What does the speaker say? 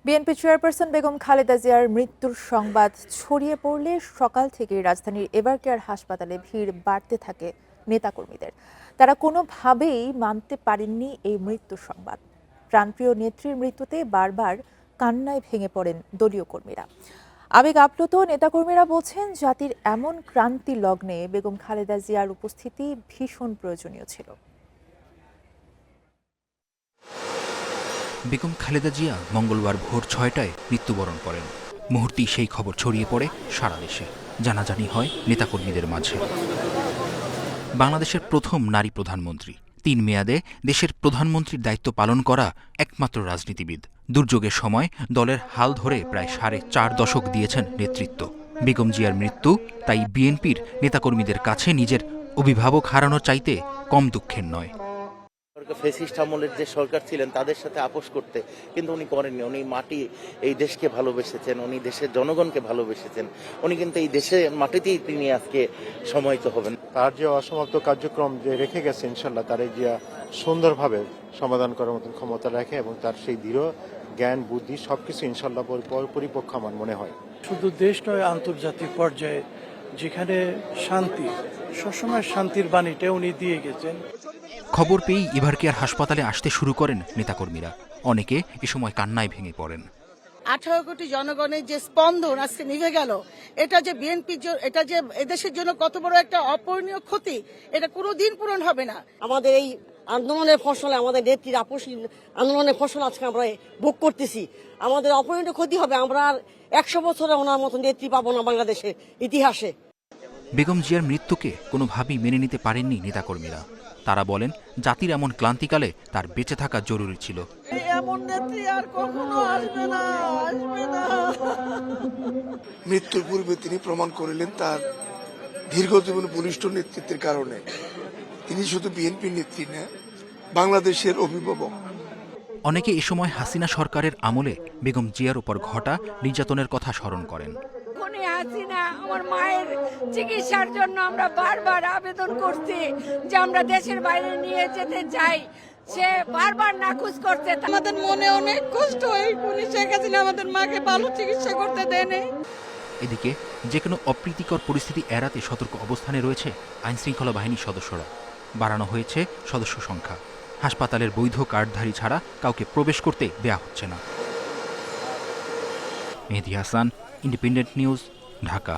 BNP chairperson Begum Khaleda জিয়ার মৃত্যুর সংবাদ ছড়িয়ে পড়লে সকাল থেকেই রাজধানীর এভারকেয়ার হাসপাতালে ভিড় বাড়তে থাকে নেতাকর্মীদের। তারা কোনোভাবেই মানতে পারেননি এই মৃত্যুর সংবাদ। প্রাণপ্রিয় নেত্রীর মৃত্যুতে বারবার কান্নায় ভেঙে পড়েন দলীয় কর্মীরা। আবেগ আপ্লুত নেতাকর্মীরা বলছেন, জাতির এমন ক্রান্তি লগ্নে বেগম খালেদা জিয়ার উপস্থিতি ভীষণ প্রয়োজনীয় ছিল। বেগম খালেদা জিয়া মঙ্গলবার ভোর ৬টায় মৃত্যুবরণ করেন। মুহূর্তেই সেই খবর ছড়িয়ে পড়ে সারা দেশে। জানাজানি হয় নেতাকর্মীদের মাঝে। বাংলাদেশের প্রথম নারী প্রধানমন্ত্রী, ৩ মেয়াদে দেশের প্রধানমন্ত্রীর দায়িত্ব পালন করা একমাত্র রাজনীতিবিদ। দুর্যোগের সময় দলের হাল ধরে প্রায় ৪.৫ দশক দিয়েছেন নেতৃত্ব। বেগম জিয়ার মৃত্যু তাই বিএনপির নেতাকর্মীদের কাছে নিজের অভিভাবক হারানোর চাইতে কম দুঃখের নয়। ফ্যাসিস্ট আমলের যে সরকার ছিলেন তাদের সাথে আপোষ করতে, কিন্তু উনি করেননি। উনি মাটি এই দেশকে ভালোবেসেছেন, উনি দেশের জনগণকে ভালোবেসেছেন। উনি কিন্তু এই দেশের মাটিতেই তিনি আজকে সমাহিত হবেন। তার যে অসমাপ্ত কার্যক্রম যে রেখে গেছে, ইনশাল্লাহ তার যে সুন্দরভাবে সমাধান করার মতন ক্ষমতা রাখে এবং তার সেই দৃঢ় জ্ঞান বুদ্ধি সবকিছু ইনশাল্লাহ পরিপক্ষ আমার মনে হয়। শুধু দেশ নয়, আন্তর্জাতিক পর্যায়ে যেখানে শান্তি, সবসময় শান্তির বাণীটা উনি দিয়ে গেছেন। খবর পেয়েই এভারকেয়ার হাসপাতালে আসতে শুরু করেন নেতাকর্মীরা। অনেকে এ সময় কান্নায় ভেঙে পড়েন। 18 কোটি জনগণের যে স্পন্দন আজকে নিভে গেল, এটা যে বিএনপির, এটা যে এদেশের জন্য কত বড় একটা অপূরণীয় ক্ষতি, এটা কোনোদিন পূরণ হবে না। আমাদের এই আন্দোলনের ফসলে, আমাদের নেত্রীর আপসহীন আন্দোলনের ফসল আজকে আমরা ভোগ করতেছি। আমাদের অপূরণীয় ক্ষতি হবে। আমরা আর 100 বছরে ওনার মতন নেত্রী পাবো না বাংলাদেশের ইতিহাসে। বেগম জিয়ার মৃত্যুকে কোনোভাবেই মেনে নিতে পারেননি নেতাকর্মীরা। তারা বলেন, জাতির এমন ক্লান্তিকালে তার বেঁচে থাকা জরুরি ছিল। এমন নেত্রী আর কখনো আসবে না, আসবে না। মৃত্যুর পূর্বে তিনি প্রমাণ করিলেন তার দীর্ঘজীবন বলিষ্ঠ নেতৃত্বের কারণে তিনি শুধু বিএনপির নেত্রী না, বাংলাদেশের অভিভাবক। অনেকে এ সময় হাসিনা সরকারের আমলে বেগম জিয়ার উপর ঘটা নির্যাতনের কথা স্মরণ করেন। হাসিনা আমার মায়ের চিকিৎসার জন্য আমরা বারবার আবেদন করছি যে আমরা দেশের বাইরে নিয়ে যেতে চাই, সে বারবার নাকচ করছে। আমাদের মনে অনেক কষ্ট হয়, উনি শেখ হাসিনা আমাদের মাকে ভালো চিকিৎসা করতে দেয়নি। এদিকে যে কোনো অপ্রীতিকর পরিস্থিতি এড়াতে সতর্ক অবস্থানে রয়েছে আইনশৃঙ্খলা বাহিনীর সদস্যরা। বাড়ানো হয়েছে সদস্য সংখ্যা। হাসপাতালের বৈধ কার্ডধারী ছাড়া কাউকে প্রবেশ করতে দেয়া হচ্ছে না। মেহেদী হাসান, ইন্ডিপেন্ডেন্ট নিউজ, ঢাকা।